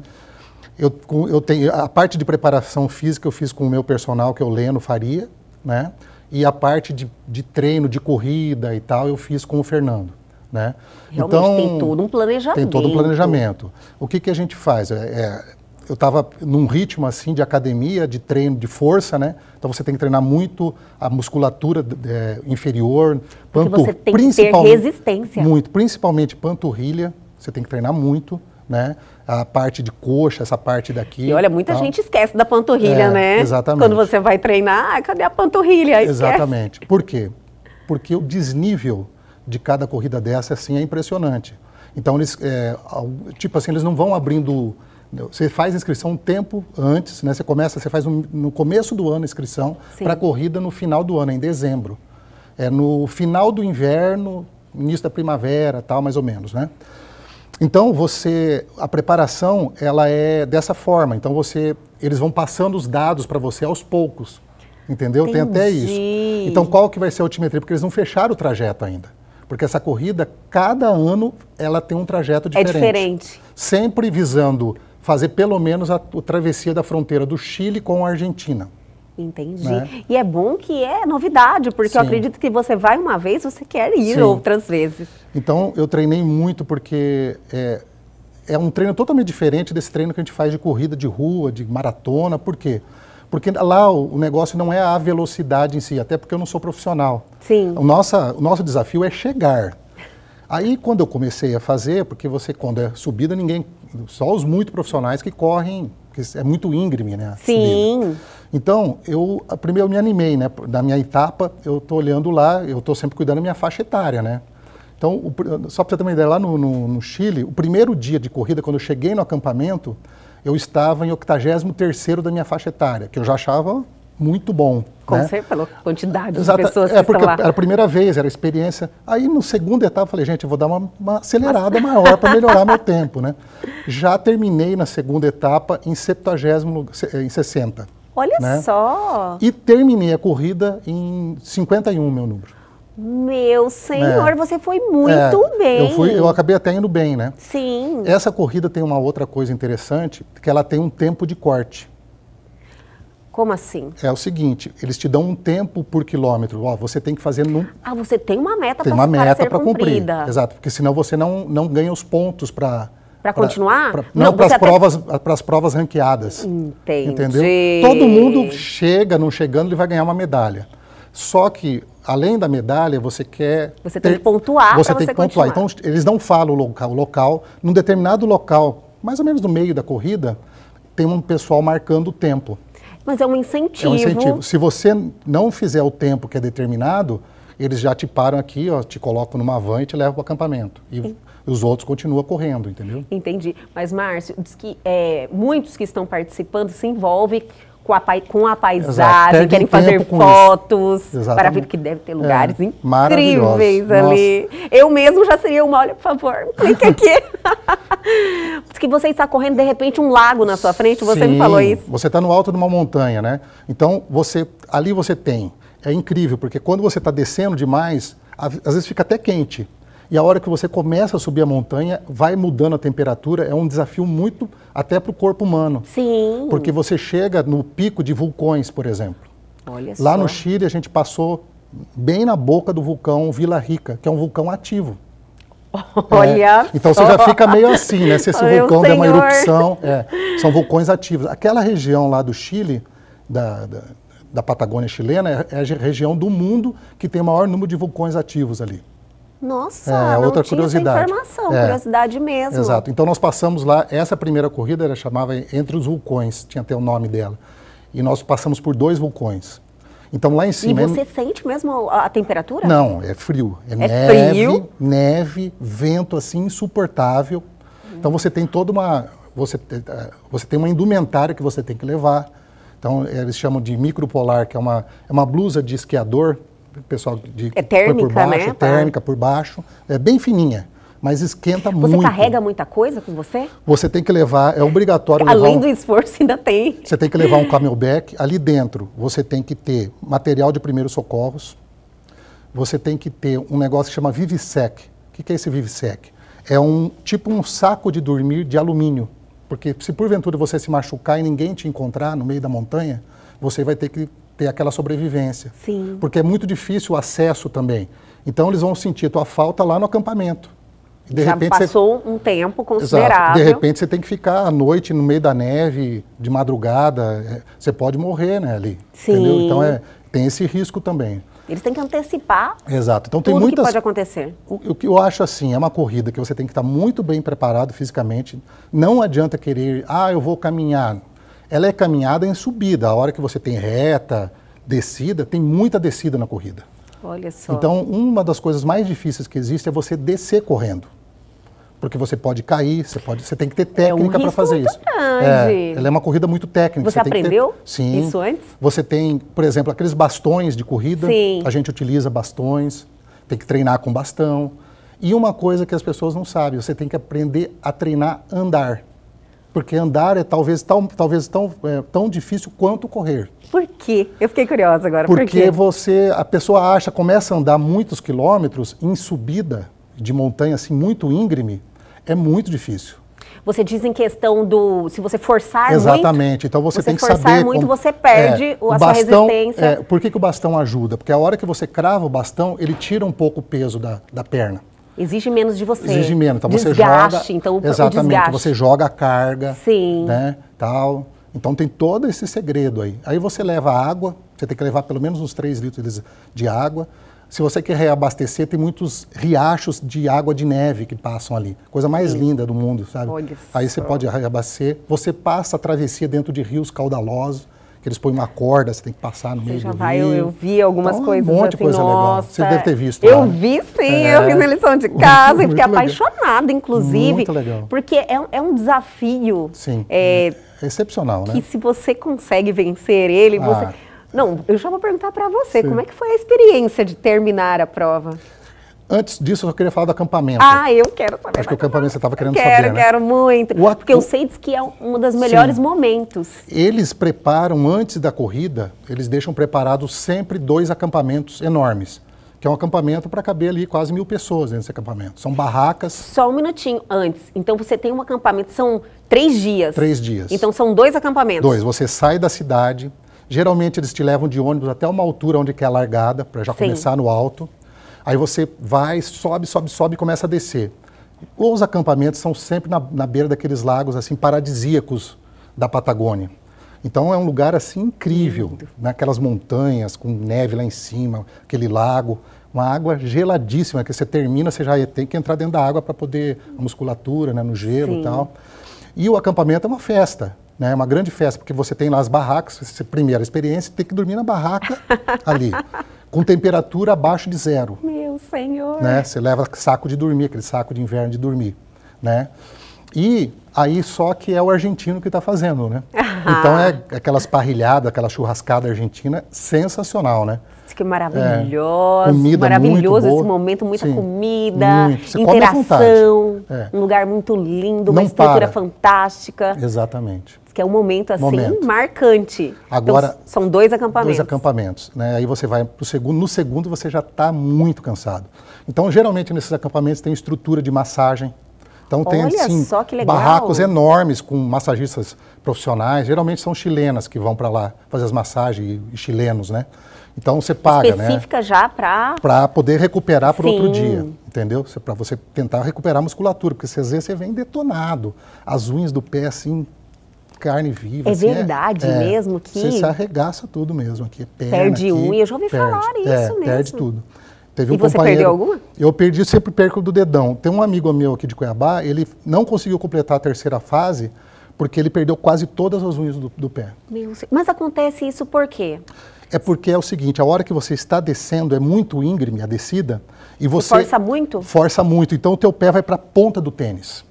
Eu tenho a parte de preparação física eu fiz com o meu personal, que é o Leno Faria, né? E a parte de treino, de corrida e tal, eu fiz com o Fernando. né? Realmente então, tem todo um planejamento. Tem todo um planejamento. O que, que a gente faz? Eu estava num ritmo assim de academia, de treino de força, né? Então você tem que treinar muito a musculatura inferior, porque você tem que ter resistência. Muito, principalmente panturrilha, você tem que treinar muito, né? A parte de coxa, essa parte daqui. E olha, muita gente esquece da panturrilha, né? Exatamente. Quando você vai treinar, cadê a panturrilha? Exatamente. Por quê? Porque o desnível de cada corrida dessa, assim, é impressionante. Então, eles, tipo assim, eles não vão abrindo... Você faz inscrição um tempo antes, né? Você faz no começo do ano a inscrição para a corrida no final do ano, em dezembro. É no final do inverno, início da primavera, tal, mais ou menos, né? Então, a preparação, ela é dessa forma. Então, eles vão passando os dados para você aos poucos, entendeu? Entendi. Tem até isso. Então, qual que vai ser a altimetria? Porque eles não fecharam o trajeto ainda. Porque essa corrida, cada ano, ela tem um trajeto diferente. É diferente. Sempre visando fazer pelo menos a travessia da fronteira do Chile com a Argentina. Entendi. Né? E é bom que é novidade, porque eu acredito que você vai uma vez, você quer ir outras vezes. Então, eu treinei muito porque é um treino totalmente diferente desse treino que a gente faz de corrida de rua, de maratona. Por quê? Porque lá o negócio não é a velocidade em si, até porque eu não sou profissional. Sim. O nosso desafio é chegar. Aí, quando eu comecei a fazer, porque quando é subida, só os muito profissionais que correm, porque é muito íngreme, né? Sim. Subida. Então, primeiro eu me animei, né? Na minha etapa, eu estou olhando lá, eu estou sempre cuidando da minha faixa etária, né? Então, só para você ter uma ideia, lá no Chile, o primeiro dia de corrida, quando eu cheguei no acampamento, eu estava em 83º da minha faixa etária, que eu já achava muito bom. Com certeza, pela quantidade de pessoas que estão porque lá. Era a primeira vez, era a experiência. Aí, no segunda etapa, eu falei, gente, eu vou dar uma acelerada maior para melhorar meu tempo, né? Já terminei na segunda etapa em 60. Olha só! E terminei a corrida em 51, meu número. Meu senhor, você foi muito bem. Eu acabei até indo bem, né? Sim. Essa corrida tem uma outra coisa interessante, que ela tem um tempo de corte. Como assim? É o seguinte, eles te dão um tempo por quilômetro. Ó, você tem que fazer você tem uma meta para cumprir. Exato, porque senão você não ganha os pontos para continuar? Para as provas ranqueadas. Entendi. Entendeu? Todo mundo não chegando, ele vai ganhar uma medalha. Só que, além da medalha, você quer... Você tem que pontuar para você tem que pontuar. Então, eles não falam o local. Num determinado local, mais ou menos no meio da corrida, tem um pessoal marcando o tempo. Mas é um incentivo. É um incentivo. Se você não fizer o tempo que é determinado, eles já te param aqui, ó, te colocam numa van e te levam para o acampamento. E os outros continuam correndo, entendeu? Entendi. Mas, Márcio, diz que muitos que estão participando se envolvem com a paisagem, querem fazer fotos, para ver que deve ter lugares incríveis ali. Eu mesmo já seria olha, por favor, clique aqui. Diz que você está correndo, de repente, um lago na sua frente, você me falou isso. Você está no alto de uma montanha, né? Então, ali você tem. É incrível, porque quando você está descendo demais, às vezes fica até quente. E a hora que você começa a subir a montanha, vai mudando a temperatura, é um desafio muito até para o corpo humano. Sim. Porque você chega no pico de vulcões, por exemplo. Olha Lá no Chile, a gente passou bem na boca do vulcão Vila Rica, que é um vulcão ativo. Olha então você já fica meio assim, né? Se esse vulcão der uma erupção, são vulcões ativos. Aquela região lá do Chile, da Patagônia chilena, é a região do mundo que tem o maior número de vulcões ativos ali. Nossa, não outra tinha curiosidade. essa informação, curiosidade mesmo. Exato. Então nós passamos lá, essa primeira corrida ela chamava Entre os Vulcões, tinha até o nome dela. E nós passamos por 2 vulcões. Então lá em cima... E você sente mesmo a temperatura? Não, é frio. Neve, vento assim insuportável. Então você tem toda você tem uma indumentária que você tem que levar. Então eles chamam de micropolar, que é uma blusa de esquiador, pessoal é térmica, por baixo, né? Térmica por baixo, é bem fininha, mas esquenta muito. Você carrega muita coisa com você? Você tem que levar, é obrigatório Além do esforço ainda tem. Você tem que levar um camelback, ali dentro você tem que ter material de primeiros socorros, você tem que ter um negócio que chama Vivisec. O que é esse Vivisec? É tipo um saco de dormir de alumínio, porque se porventura você se machucar e ninguém te encontrar no meio da montanha, você vai ter que ter aquela sobrevivência. Sim. Porque é muito difícil o acesso também. Então eles vão sentir a tua falta lá no acampamento. E de Já repente passou um tempo considerável. Exato. De repente você tem que ficar à noite no meio da neve, de madrugada, você pode morrer, né, ali. Sim. Entendeu? Então tem esse risco também. Eles têm que antecipar. Exato. Então tem tudo muitas... que pode acontecer. O que eu acho assim, é uma corrida que você tem que estar muito bem preparado fisicamente. Não adianta querer, eu vou caminhar. Ela é caminhada em subida. A hora que você tem reta, descida, tem muita descida na corrida. Olha só. Então, uma das coisas mais difíceis que existe é você descer correndo. Porque você pode cair, você tem que ter técnica para fazer isso. Ela é uma corrida muito técnica. Você aprendeu Sim. isso antes? Você tem, por exemplo, aqueles bastões de corrida. Sim. A gente utiliza bastões, tem que treinar com bastão. E uma coisa que as pessoas não sabem, você tem que aprender a treinar a andar. Porque andar é talvez tão difícil quanto correr. Por quê? Eu fiquei curiosa agora. Porque Por quê? a pessoa começa a andar muitos quilômetros em subida de montanha assim muito íngreme, é muito difícil. Você diz em questão se você forçar Exatamente. muito... Então você tem que forçar saber... muito, você perde a sua resistência. Por que o bastão ajuda? Porque a hora que você crava o bastão, ele tira um pouco o peso da perna. Exige menos de você. Exige menos. Então desgaste, você joga... Então, exatamente. o desgaste. Você joga a carga. Sim. Né, tal. Então tem todo esse segredo aí. Aí você leva água, você tem que levar pelo menos uns 3 litros de água. Se você quer reabastecer, tem muitos riachos de água de neve que passam ali. Coisa mais linda do mundo, sabe? Olha aí você pode reabastecer. Você passa a travessia dentro de rios caudalosos, que eles põem uma corda, você tem que passar no meio do rio. Eu vi algumas então, coisas um monte de coisa legal. Você deve ter visto. Eu lá, né? vi sim, eu fiz a lição de casa e fiquei Muito legal. apaixonada, inclusive. Muito legal. Porque é um desafio. Sim, é excepcional, né? Que se você consegue vencer ele, você... Não, eu já vou perguntar para você, como é que foi a experiência de terminar a prova? Antes disso, eu só queria falar do acampamento. Eu quero saber. Acho que o acampamento você estava querendo saber, né? Quero muito. Porque eu sei que é um dos melhores momentos. Eles preparam, antes da corrida, eles deixam preparados sempre 2 acampamentos enormes. Que é um acampamento para caber ali quase 1000 pessoas dentro desse acampamento. São barracas. Só um minutinho antes. Então você tem um acampamento, são 3 dias. 3 dias. Então são 2 acampamentos. 2. Você sai da cidade. Geralmente eles te levam de ônibus até uma altura onde que é a largada, para já começar no alto. Aí você vai, sobe e começa a descer. Os acampamentos são sempre na beira daqueles lagos assim paradisíacos da Patagônia. Então é um lugar assim incrível, naquelas montanhas com neve lá em cima, aquele lago, uma água geladíssima, que você termina, você já tem que entrar dentro da água para poder a musculatura, né, no gelo e tal. E o acampamento é uma festa. É uma grande festa, porque você tem lá as barracas, primeira experiência, tem que dormir na barraca ali, com temperatura abaixo de 0. Meu Senhor! Né? Você leva saco de dormir, aquele saco de inverno de dormir. Né? E aí só que é o argentino que está fazendo, né? Então é aquelas parrilhadas, aquela churrascada argentina, sensacional, né? Que maravilhoso, comida maravilhoso muito esse boa. momento, muita Sim, comida, muito. Você come à interação, vontade. um lugar muito lindo, Não uma estrutura para. fantástica. Exatamente. Que é um momento assim marcante. Agora, então, são 2 acampamentos. 2 acampamentos, né? Aí você vai pro segundo, no segundo você já está muito cansado. Então, geralmente nesses acampamentos tem estrutura de massagem. Então tem assim, só que legal. Barracos enormes com massagistas profissionais, geralmente são chilenas que vão para lá fazer as massagens e chilenos, né? Então você paga, específica já para poder recuperar para outro dia, entendeu? Para você tentar recuperar a musculatura, porque às vezes você vem detonado, as unhas do pé assim, carne viva. É assim, verdade mesmo que... Você se arregaça tudo mesmo aqui, perna perde aqui, unha, eu já ouvi falar isso mesmo. Perde tudo. Teve e você perdeu alguma? Eu perdi, sempre perco do dedão. Tem um amigo meu aqui de Cuiabá, ele não conseguiu completar a 3ª fase, porque ele perdeu quase todas as unhas do pé. Mas acontece isso por quê? É porque é o seguinte, a hora que você está descendo é muito íngreme a descida e você força muito? Força muito, então o teu pé vai para a ponta do tênis.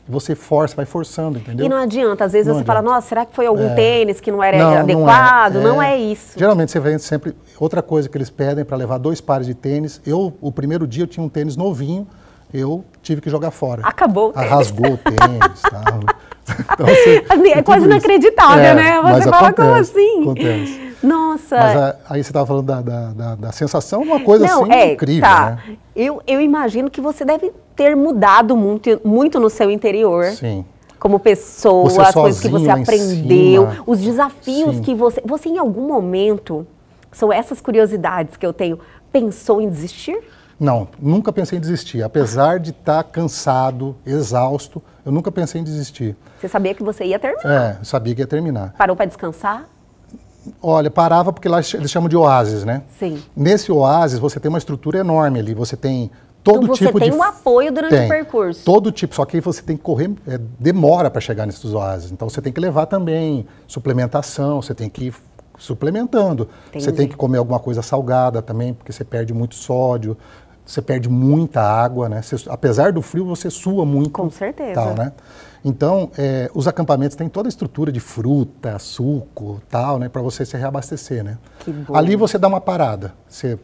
Você força, vai forçando, entendeu? E não adianta, às vezes não você adianta. fala, nossa, será que foi algum tênis que não era adequado? Não é isso. Geralmente você vê sempre, outra coisa que eles pedem para levar 2 pares de tênis. O primeiro dia eu tinha um tênis novinho, eu tive que jogar fora. Acabou o tênis. Rasgou o tênis, tal. Então, é quase inacreditável, né? Você fala, acontece, como assim? Acontece. Nossa! Mas aí você estava falando da sensação, uma coisa assim incrível, né? Eu imagino que você deve ter mudado muito no seu interior. Sim. Como pessoa, você as coisas que você aprendeu, cima. os desafios que você... Você em algum momento, são essas curiosidades que eu tenho, pensou em desistir? Não, nunca pensei em desistir. Apesar de estar cansado, exausto, eu nunca pensei em desistir. Você sabia que você ia terminar? Eu sabia que ia terminar. Parou para descansar? Olha, parava porque lá eles chamam de oásis, né? Sim. Nesse oásis você tem uma estrutura enorme ali, você tem todo então tipo de... Você tem um apoio durante o percurso. Todo tipo, só que aí você tem que correr, demora para chegar nesses oásis. Então você tem que levar também suplementação, você tem que ir suplementando. Entendi. Você tem que comer alguma coisa salgada também, porque você perde muito sódio, você perde muita água, né? Apesar do frio, você sua muito. Com certeza. Tal, né? Então, os acampamentos têm toda a estrutura de fruta, suco, tal, né, para você se reabastecer, né? Que bom. Ali você dá uma parada, você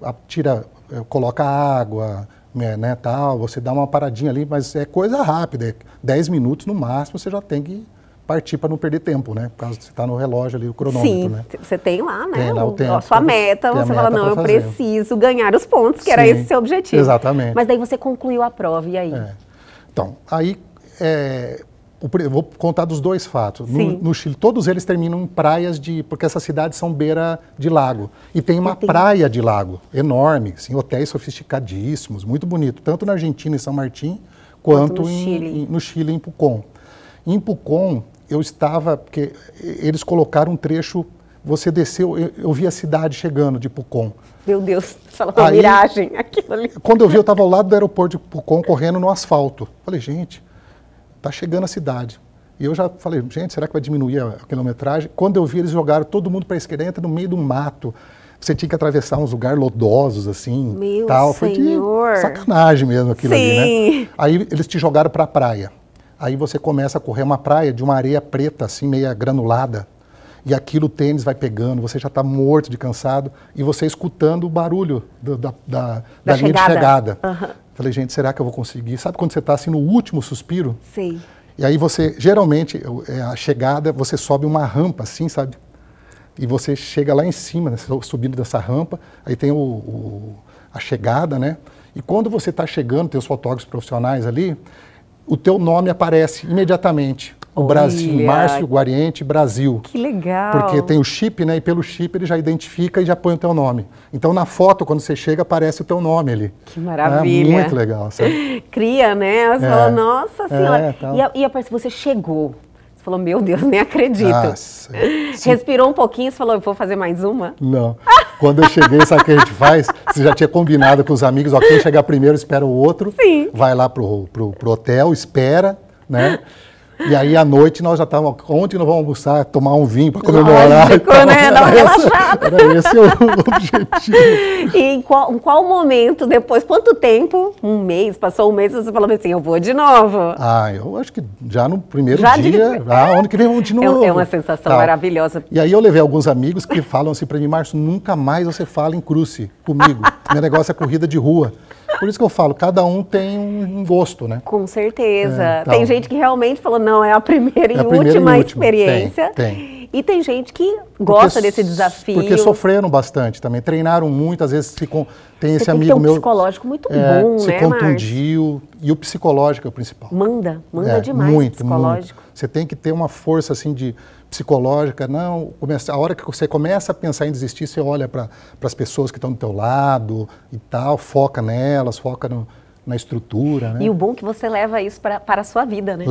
coloca água, né, tal, você dá uma paradinha ali, mas é coisa rápida, 10 minutos no máximo, você já tem que partir para não perder tempo, né? Por causa que você está no relógio ali, o cronômetro, Sim, né? você tem lá, né? Tem lá o tempo, a sua meta, tem a você meta fala, não, eu pra fazer. preciso ganhar os pontos, que era Sim, esse seu objetivo. exatamente. Mas daí você concluiu a prova, e aí? Então, aí eu vou contar dos dois fatos. Sim. No Chile, todos eles terminam em praias porque essas cidades são beira de lago. E tem uma praia de lago enorme, assim, hotéis sofisticadíssimos, muito bonito, tanto na Argentina, em São Martín, quanto no Chile, em Pucón. Em Pucón, eu estava, porque eles colocaram um trecho, você desceu, eu vi a cidade chegando de Pucón. Meu Deus, fala uma miragem, aquilo ali. Quando eu vi, eu estava ao lado do aeroporto de Pucón, correndo no asfalto. Falei, gente, tá chegando a cidade. E eu já falei, gente, será que vai diminuir a quilometragem? Quando eu vi, eles jogaram todo mundo para a esquerda, entra no meio do mato. Você tinha que atravessar uns lugares lodosos, assim. Meu tal. Senhor. Foi de sacanagem mesmo aquilo Sim. ali, né? Aí eles te jogaram para a praia. Aí você começa a correr uma praia de uma areia preta, assim, meia granulada. E aquilo o tênis vai pegando, você já está morto de cansado, e você escutando o barulho da linha de chegada. Uhum. Falei, gente, será que eu vou conseguir? Sabe quando você está assim no último suspiro? Sim. E aí você, geralmente, a chegada, você sobe uma rampa assim, sabe? E você chega lá em cima, né, subindo dessa rampa, aí tem a chegada, né? E quando você está chegando, tem os fotógrafos profissionais ali, o teu nome aparece imediatamente. O Brasil, Márcio Guariente, Brasil. Que legal. Porque tem o chip, né? E pelo chip ele já identifica e já põe o teu nome. Então na foto, quando você chega, aparece o teu nome ali. Que maravilha. Muito legal, sabe? Cria, né? Você fala, nossa senhora. E a parte você chegou. Você falou, meu Deus, nem acredito. Nossa. Respirou um pouquinho e falou, eu vou fazer mais uma? Não. Quando eu cheguei, sabe o que a gente faz? Você já tinha combinado com os amigos, ó, quem chegar primeiro espera o outro. Sim. Vai lá pro hotel, espera, né? E aí, à noite, nós já estávamos... Onde nós vamos almoçar? Tomar um vinho para comemorar. Lógico, né? Dar uma relaxada. Era esse o objetivo. E em qual momento, depois, quanto tempo? Um mês, passou um mês, você falou assim, eu vou de novo. Eu acho que já no primeiro dia, ano que vem vamos de novo. É uma sensação maravilhosa. E aí eu levei alguns amigos que falam assim para mim, Márcio, nunca mais você fala em cruce comigo. Meu negócio é corrida de rua. Por isso que eu falo, cada um tem um gosto, né? Com certeza. Tem gente que realmente falou, não, é a primeira e última experiência. Tem. E tem gente que gosta desse desafio. Porque sofreram bastante também, treinaram muito, às vezes tem esse amigo tem meu... psicológico muito bom, se né, contundiu, e o psicológico é o principal. Manda demais muito, o psicológico. Muito. Você tem que ter uma força assim de psicológica, a hora que você começa a pensar em desistir, você olha para as pessoas que estão do teu lado e tal, foca nelas, foca na estrutura, né? E o bom é que você leva isso para a sua vida, né?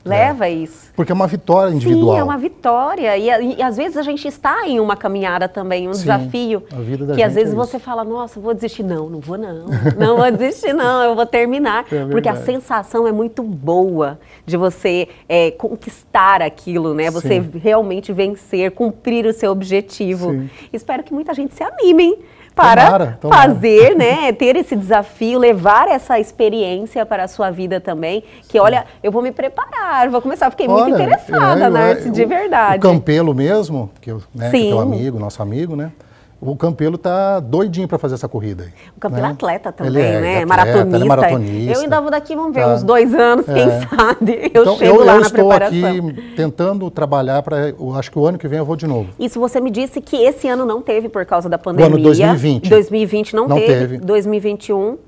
Leva isso. Porque é uma vitória individual. Sim, é uma vitória. E às vezes a gente está em uma caminhada também, desafio. A vida da que às gente vezes você fala, nossa, vou desistir. Não vou não. Não vou desistir não, eu vou terminar. Porque a sensação é muito boa de você conquistar aquilo, né? Você realmente vencer, cumprir o seu objetivo. Sim. Espero que muita gente se anime para fazer, né, ter esse desafio, levar essa experiência para a sua vida também, que olha, eu vou me preparar, vou começar, fiquei muito interessada, Narci, de verdade. O Campelo mesmo, que é teu amigo, nosso amigo, né? O Campelo tá doidinho para fazer essa corrida aí. O Campelo é atleta também, né? Maratonista. Ele é maratonista. Eu ainda vou daqui, vamos ver, uns 2 anos, quem sabe, chego lá na preparação. Eu estou aqui tentando trabalhar acho que o ano que vem eu vou de novo. Isso você me disse que esse ano não teve por causa da pandemia. O ano 2020. 2020 não teve. 2021...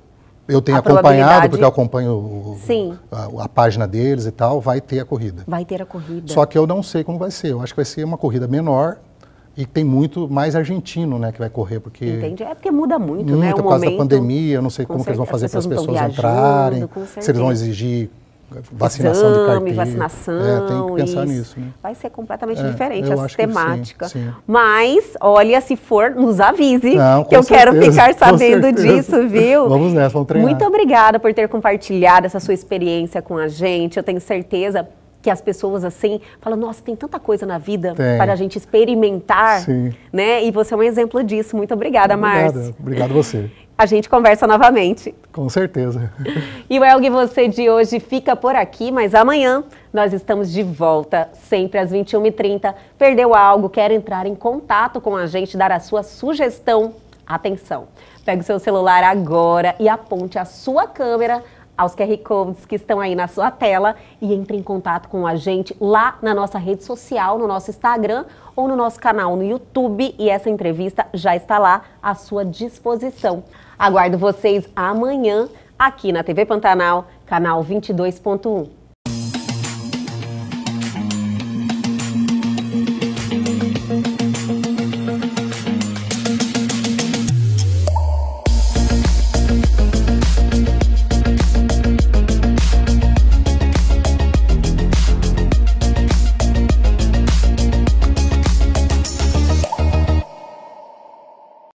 Eu tenho acompanhado, porque eu acompanho a página deles e tal, vai ter a corrida. Vai ter a corrida. Só que eu não sei como vai ser. Eu acho que vai ser uma corrida menor E tem muito mais argentino, né, que vai correr, porque... Entendi, é porque muda muito, né, o por causa momento. da pandemia, eu não sei como que eles vão fazer para as pessoas entrarem, se eles vão exigir vacinação de carteira. Vacinação, tem que pensar isso. nisso, né? Vai ser completamente diferente eu essa acho que temática. sim. Mas, olha, se for, nos avise, Não, que eu certeza, quero ficar sabendo certeza. disso, viu? Vamos nessa, vamos treinar. Muito obrigada por ter compartilhado essa sua experiência com a gente. Eu tenho certeza que as pessoas, assim, falam, nossa, tem tanta coisa na vida para a gente experimentar, né? E você é um exemplo disso. Muito obrigada, Márcio. Obrigado a você. A gente conversa novamente. Com certeza. E o Elgue Você de hoje fica por aqui, mas amanhã nós estamos de volta, sempre às 21h30. Perdeu algo, quer entrar em contato com a gente, dar a sua sugestão? Atenção, pegue o seu celular agora e aponte a sua câmera aos QR Codes que estão aí na sua tela e entre em contato com a gente lá na nossa rede social, no nosso Instagram ou no nosso canal no YouTube, e essa entrevista já está lá à sua disposição. Aguardo vocês amanhã aqui na TV Pantanal, canal 22.1.